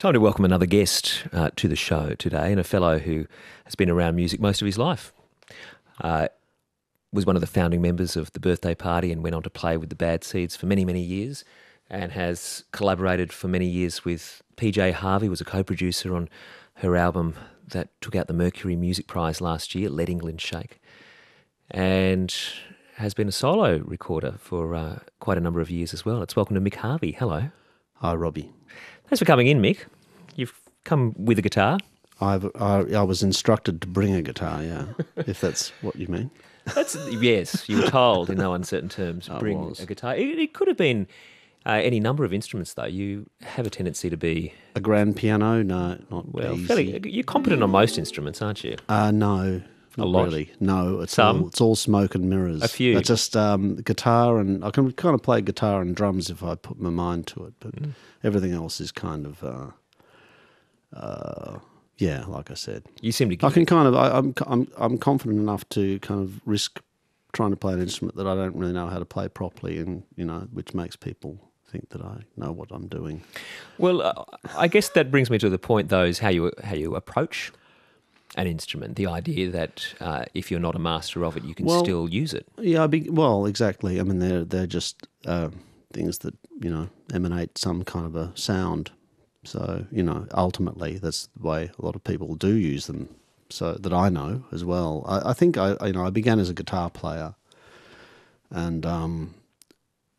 Time to welcome another guest to the show today, and a fellow who has been around music most of his life. Was one of the founding members of the Birthday Party and went on to play with the Bad Seeds for many, many years, and has collaborated for many years with PJ Harvey, was a co-producer on her album that took out the Mercury Music Prize last year, Let England Shake, and has been a solo recorder for quite a number of years as well. Let's welcome to Mick Harvey. Hello. Hi, Robbie. Thanks for coming in, Mick. You've come with a guitar. I was instructed to bring a guitar, yeah, if that's what you mean. Yes, you were told in no uncertain terms, bring a guitar. It could have been any number of instruments, though. You have a tendency to be... A grand piano? No, not easy. You're competent on most instruments, aren't you? No, not lot? really. No, it's Some? it's all smoke and mirrors. A few? It's just guitar, and I can kind of play guitar and drums if I put my mind to it, but everything else is kind of... yeah, like I said, You seem to. I can kind of. I'm confident enough to kind of risk trying to play an instrument that I don't really know how to play properly, and which makes people think that I know what I'm doing. Well, I guess that brings me to the point, though, is how you approach an instrument. The idea that if you're not a master of it, you can still use it. Yeah, exactly. I mean, they're just things that emanate some kind of a sound. So, ultimately, that's the way a lot of people do use them, so that I know as well. I think I began as a guitar player, and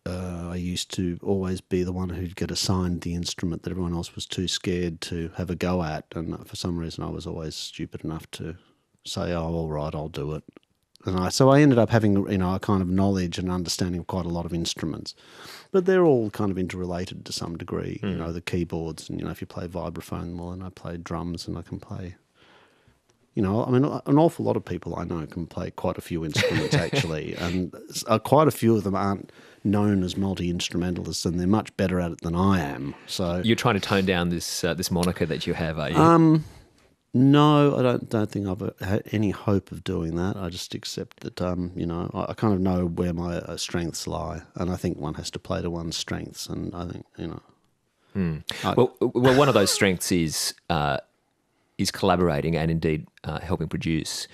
I used to always be the one who'd get assigned the instrument that everyone else was too scared to have a go at, and for some reason I was always stupid enough to say, oh, all right, I'll do it. And so I ended up having, a kind of knowledge and understanding of quite a lot of instruments. But they're all kind of interrelated to some degree, the keyboards. And, if you play vibraphone, well, and I play drums and I can play, an awful lot of people I know can play quite a few instruments, actually. And quite a few of them aren't known as multi-instrumentalists, and they're much better at it than I am. So You're trying to tone down this moniker that you have, are you? No, I don't think I've had any hope of doing that. I just accept that, I kind of know where my strengths lie, and I think one has to play to one's strengths, and I think, Well, one of those strengths is collaborating and indeed helping produce.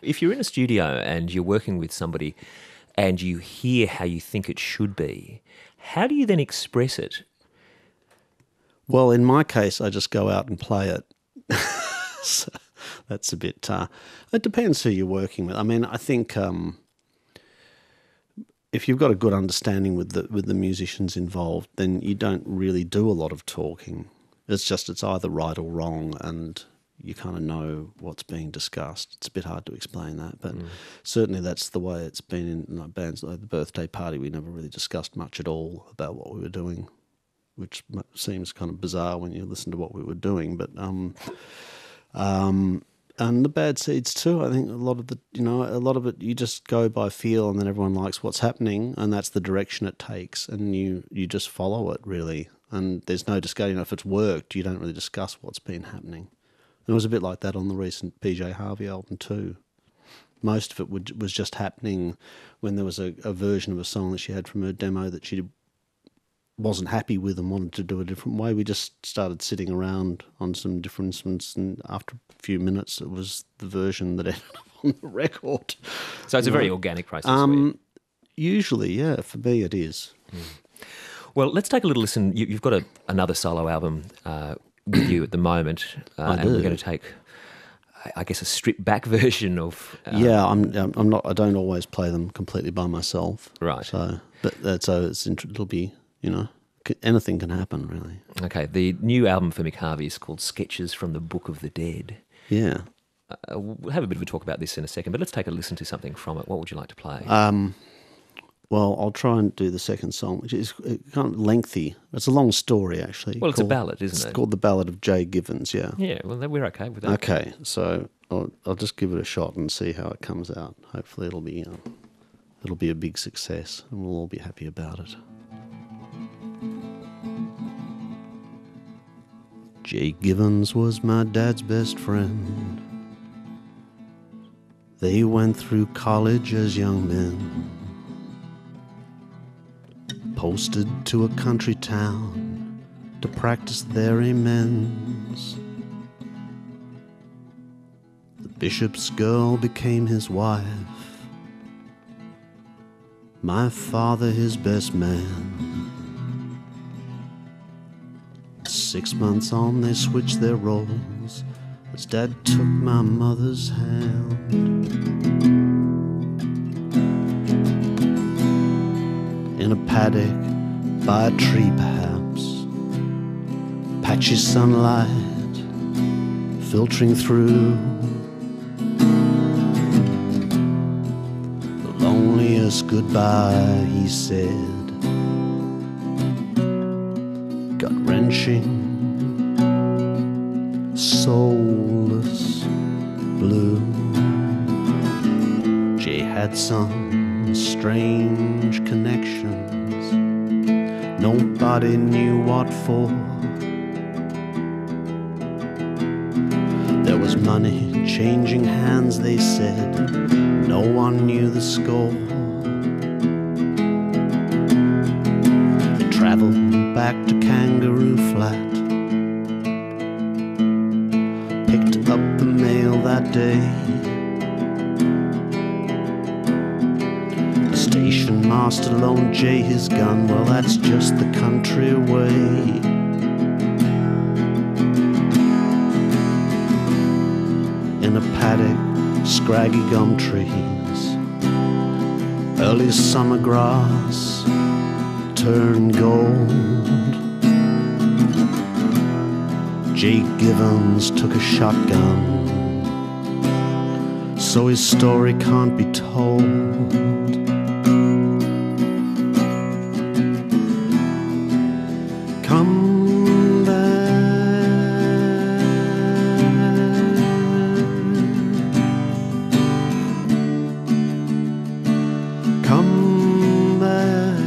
If you're in a studio and you're working with somebody and you hear how you think it should be, how do you then express it? Well, in my case, I just go out and play it. So that's a bit... it depends who you're working with. I mean, I think if you've got a good understanding with the musicians involved, then you don't really do a lot of talking. It's either right or wrong, and you kind of know what's being discussed. It's a bit hard to explain that, but certainly that's the way it's been in bands like the Birthday Party. We never really discussed much at all about what we were doing, which seems kind of bizarre when you listen to what we were doing, but... and the Bad Seeds too. I think a lot of it you just go by feel, and then everyone likes what's happening, and that's the direction it takes, and you just follow it really. And there's no discussion. If it's worked, you don't really discuss what's been happening. And it was a bit like that on the recent PJ Harvey album too. Most of it was just happening when there was a version of a song that she had from her demo that she wasn't happy with and wanted to do a different way. We just started sitting around on some different instruments, and after a few minutes it was the version that ended up on the record. So it's a very organic process for you. Usually, yeah, for me it is. Well, let's take a little listen. You've got another solo album with you at the moment, I and do. we're going to take, I guess, a stripped back version of... yeah, I'm not. I don't always play them completely by myself. Right. So, it'll be... anything can happen, really. Okay, the new album for Mick Harvey is called Sketches from the Book of the Dead. Yeah. We'll have a bit of a talk about this in a second, but let's take a listen to something from it. What would you like to play? Well, I'll try and do the second song, which is kind of lengthy. It's a long story, actually. Well, it's a ballad, isn't it? It's called The Ballad of Jay Givens, yeah. Yeah, well, we're okay with that. Okay, so I'll just give it a shot and see how it comes out. Hopefully it'll be a big success, and we'll all be happy about it. Jay Givens was my dad's best friend. They went through college as young men, posted to a country town to practice their amens. The bishop's girl became his wife, my father his best man. 6 months on they switched their roles as Dad took my mother's hand. In a paddock by a tree perhaps, patchy sunlight filtering through, the loneliest goodbye he said, gut-wrenching, soulless blue. Jay had some strange connections, nobody knew what for. There was money changing hands, they said, no one knew the score. They travelled back to Kangaroo Flat, picked up the mail that day. The station master loaned Jay his gun, well that's just the country way. In a paddock, scraggy gum trees, early summer grass turned gold. Jay Givens took a shotgun, so his story can't be told. Come back, come back.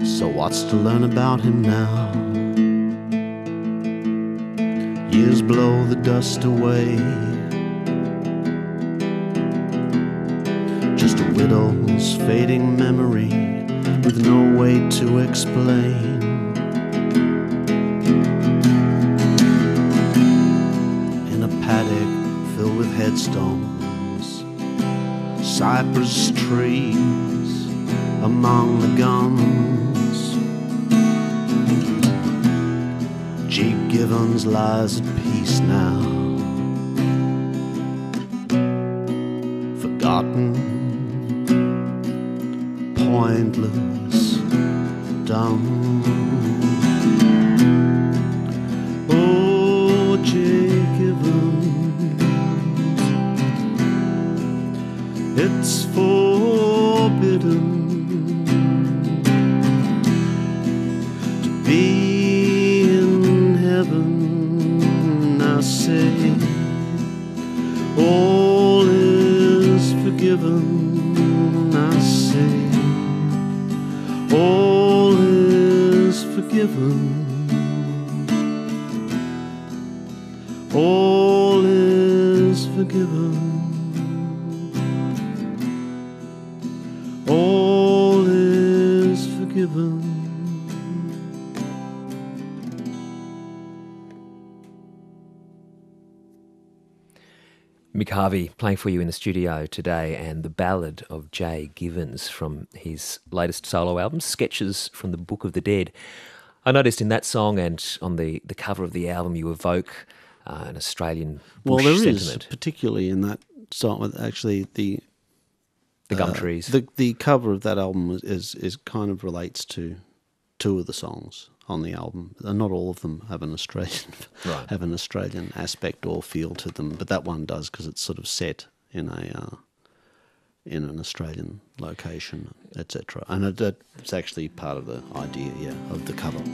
So what's to learn about him now? Years blow the dust away, just a widow's fading memory with no way to explain. In a paddock filled with headstones, cypress trees among the gums, Jay Givens lies at peace now, forgotten, pointless, dumb. Oh, Jay Givens, it's forbidden to be in heaven. I say all is forgiven. I say all is forgiven. All is forgiven. All is forgiven. Mick Harvey playing for you in the studio today, and the Ballad of Jay Givens from his latest solo album, Sketches from the Book of the Dead. I noticed in that song and on the cover of the album you evoke an Australian bush Well, there sentiment. is, particularly in that song, actually the gum trees. The cover of that album is kind of relates to two of the songs on the album. Not all of them have an Australian Right. aspect or feel to them, but that one does because it's sort of set in an Australian location, etc. And it's actually part of the idea, of the cover.